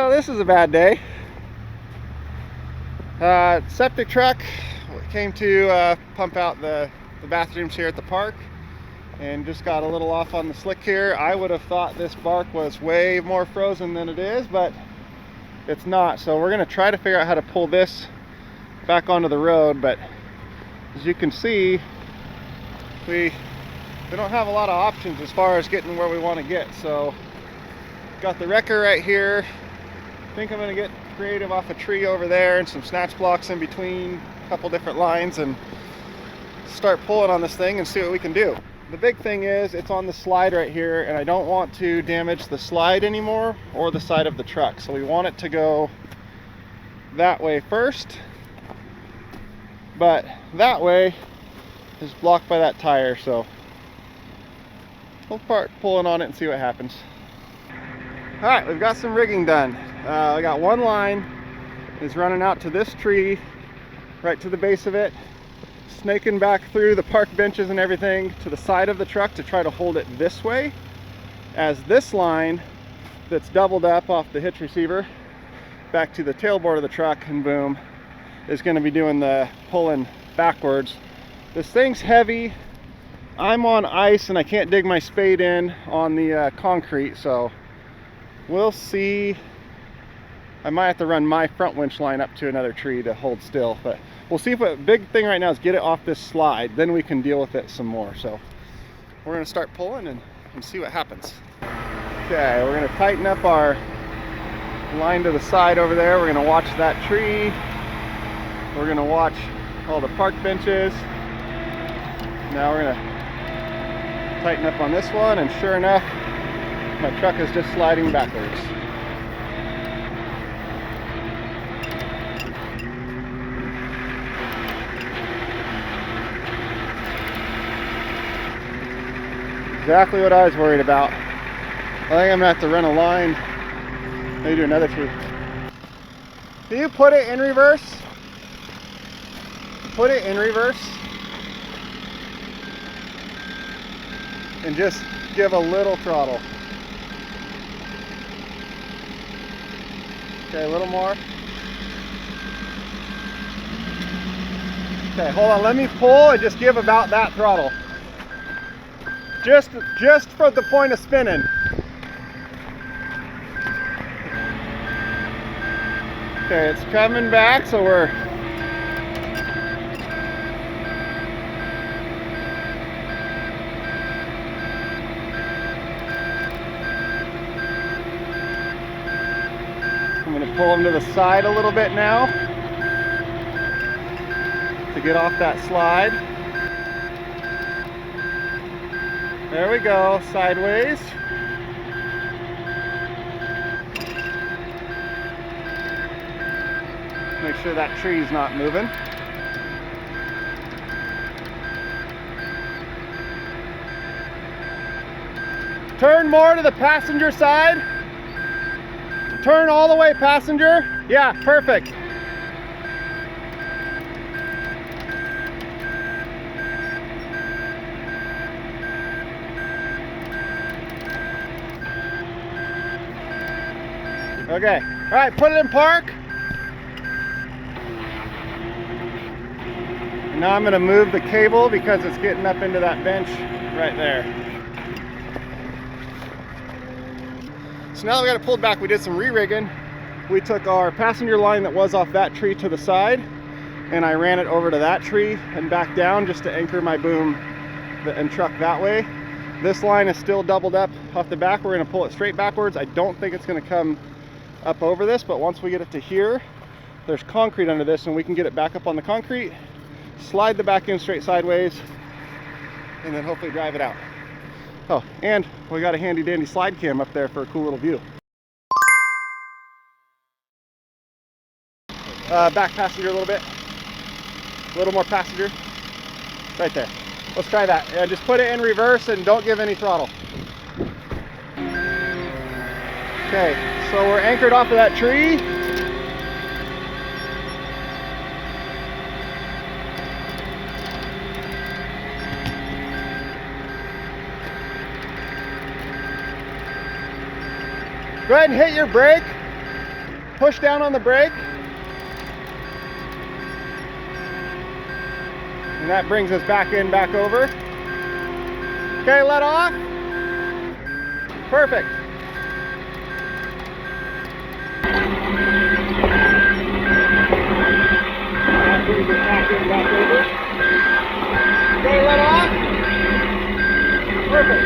Well, this is a bad day. Septic truck came to pump out the bathrooms here at the park and just got a little off on the slick here. I would have thought this bark was way more frozen than it is, but it's not. So we're going to try to figure out how to pull this back onto the road, but as you can see, we don't have a lot of options as far as getting where we want to get. So got the wrecker right here. I think I'm going to get creative off a tree over there and some snatch blocks in between a couple different lines and start pulling on this thing and see what we can do. The big thing is it's on the slide right here, and I don't want to damage the slide anymore or the side of the truck. So we want it to go that way first, but that way is blocked by that tire. So we'll start pulling on it and see what happens. All right, we've got some rigging done. I got one line is running out to this tree, right to the base of it, snaking back through the park benches and everything to the side of the truck to try to hold it this way, as this line that's doubled up off the hitch receiver back to the tailboard of the truck, and boom, is going to be doing the pulling backwards. This thing's heavy. I'm on ice and I can't dig my spade in on the concrete, so we'll see. I might have to run my front winch line up to another tree to hold still, but we'll see. If a big thing right now is get it off this slide, then we can deal with it some more. So we're going to start pulling and see what happens. Okay, we're going to tighten up our line to the side over there. We're going to watch that tree. We're going to watch all the park benches. Now we're going to tighten up on this one, and sure enough, my truck is just sliding backwards. Exactly what I was worried about. I think I'm gonna have to run a line, maybe do another tree. Do you put it in reverse? Put it in reverse and just give a little throttle. Okay, a little more. Okay, hold on, let me pull and just give about that throttle. Just for the point of spinning. Okay, it's coming back, so we're I'm going to pull them to the side a little bit now to get off that slide. There we go, sideways. Make sure that tree's not moving. Turn more to the passenger side. Turn all the way passenger. Yeah, perfect. Okay, all right, put it in park. And now I'm going to move the cable because it's getting up into that bench right there. So now that we got it pulled back, we did some re-rigging. We took our passenger line that was off that tree to the side, and I ran it over to that tree and back down just to anchor my boom and truck that way. This line is still doubled up off the back. We're going to pull it straight backwards. I don't think it's going to come up over this, but once we get it to here, there's concrete under this and we can get it back up on the concrete, slide the back end straight sideways, and then hopefully drive it out. Oh, and we got a handy dandy slide cam up there for a cool little view. Back passenger a little bit, a little more passenger, right there. Let's try that. Yeah, just put it in reverse and don't give any throttle. Okay, so we're anchored off of that tree. Go ahead and hit your brake. push down on the brake. And that brings us back in, back over. Okay, let off. Perfect. That brings us back in, back over. Okay, let off. Perfect.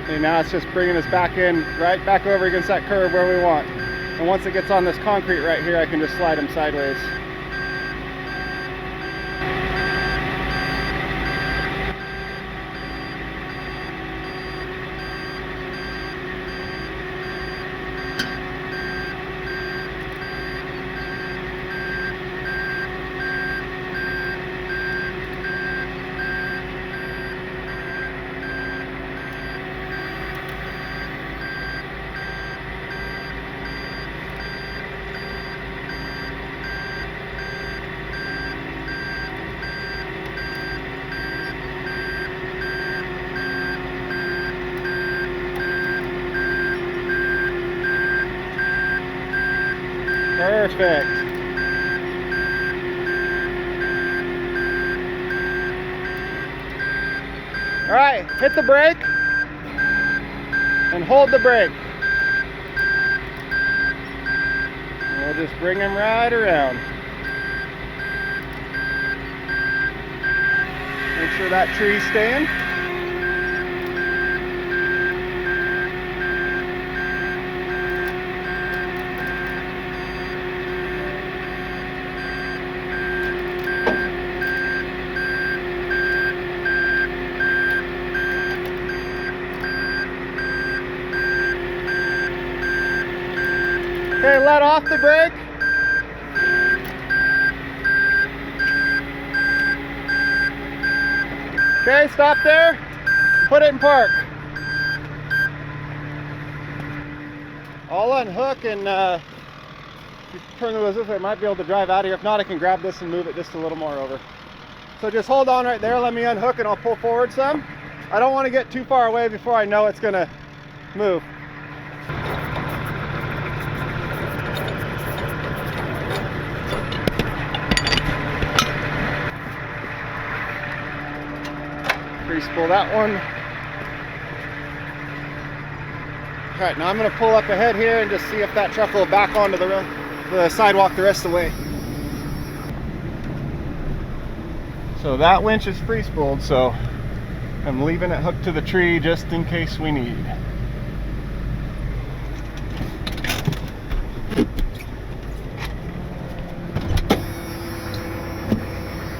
Okay, now it's just bringing us back in, right back over against that curve where we want. And once it gets on this concrete right here, I can just slide them sideways. Perfect. All right, hit the brake and hold the brake. And we'll just bring him right around. Make sure that tree's staying. Okay, let off the brake. Okay, stop there. Put it in park. I'll unhook and if you turn the wheels this way, I might be able to drive out of here. If not, I can grab this and move it just a little more over. So just hold on right there. Let me unhook and I'll pull forward some. I don't want to get too far away before I know it's going to move. Pull that one. All right, now I'm going to pull up ahead here and just see if that truck will back onto the sidewalk the rest of the way. So that winch is free spooled, so I'm leaving it hooked to the tree just in case we need.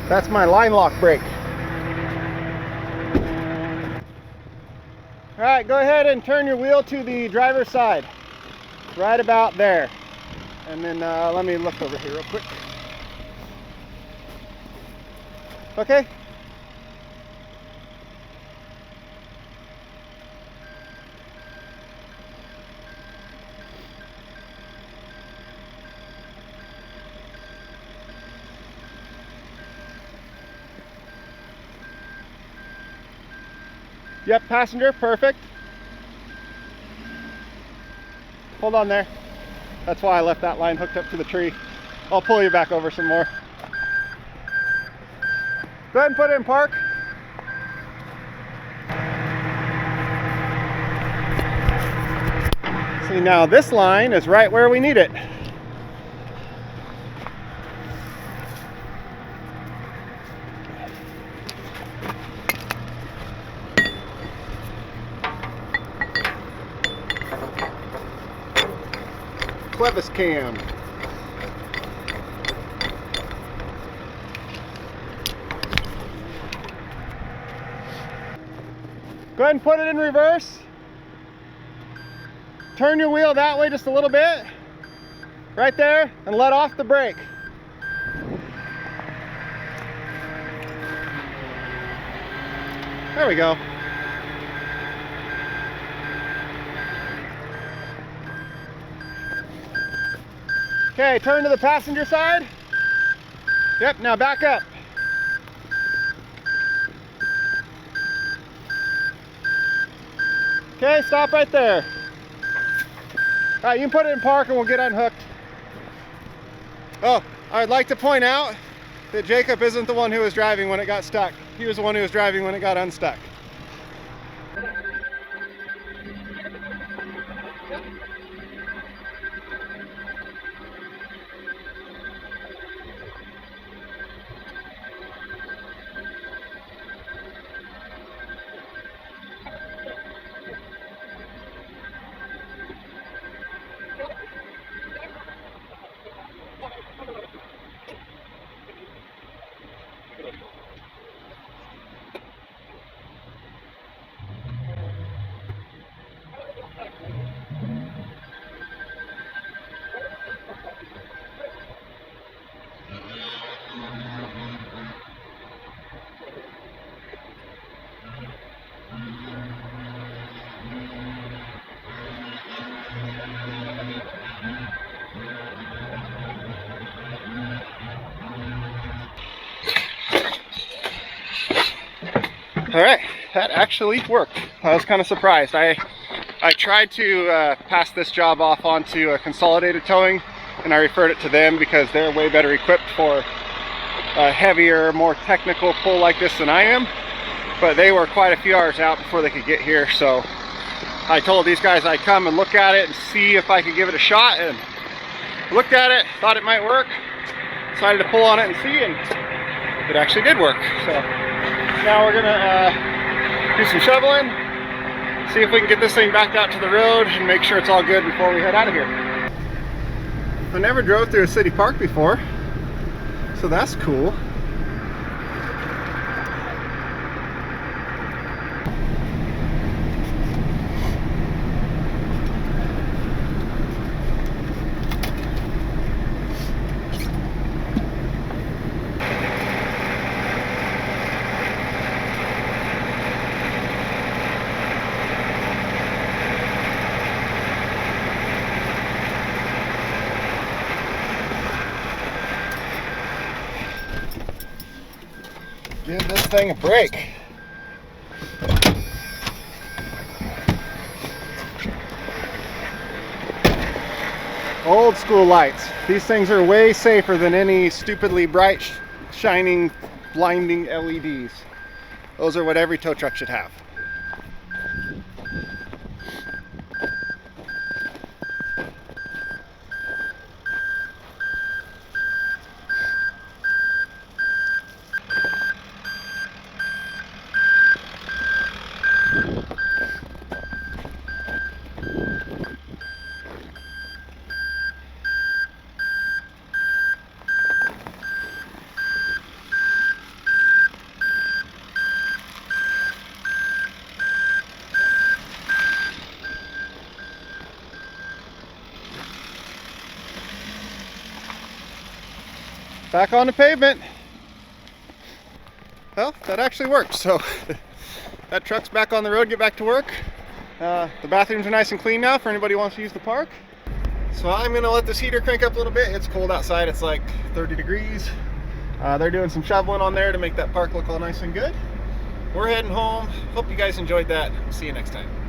That's my line lock brake. All right, go ahead and turn your wheel to the driver's side, right about there. And then let me look over here real quick. Okay. Yep, passenger, perfect. Hold on there. That's why I left that line hooked up to the tree. I'll pull you back over some more. Go ahead and put it in park. See, now this line is right where we need it. Clevis cam. Go ahead and put it in reverse. Turn your wheel that way just a little bit. Right there, and let off the brake. There we go. Okay, turn to the passenger side. Yep, now back up. Okay, stop right there. All right, you can put it in park and we'll get unhooked. Oh, I'd like to point out that Jacob isn't the one who was driving when it got stuck. He was the one who was driving when it got unstuck. All right, that actually worked. I was kind of surprised. I tried to pass this job off onto a Consolidated Towing, and I referred it to them because they're way better equipped for a heavier, more technical pull like this than I am. But they were quite a few hours out before they could get here, so I told these guys I'd come and look at it and see if I could give it a shot, and looked at it, thought it might work, decided to pull on it and see, and it actually did work. So now we're gonna do some shoveling, see if we can get this thing back out to the road and make sure it's all good before we head out of here. I never drove through a city park before, so that's cool. Give this thing a break. Old school lights. These things are way safer than any stupidly bright, shining, blinding LEDs. Those are what every tow truck should have. Back on the pavement. Well, that actually worked. So that truck's back on the road, get back to work. The bathrooms are nice and clean now for anybody who wants to use the park. So I'm gonna let this heater crank up a little bit. It's cold outside, it's like 30 degrees. They're doing some shoveling on there to make that park look all nice and good. We're heading home. Hope you guys enjoyed that. See you next time.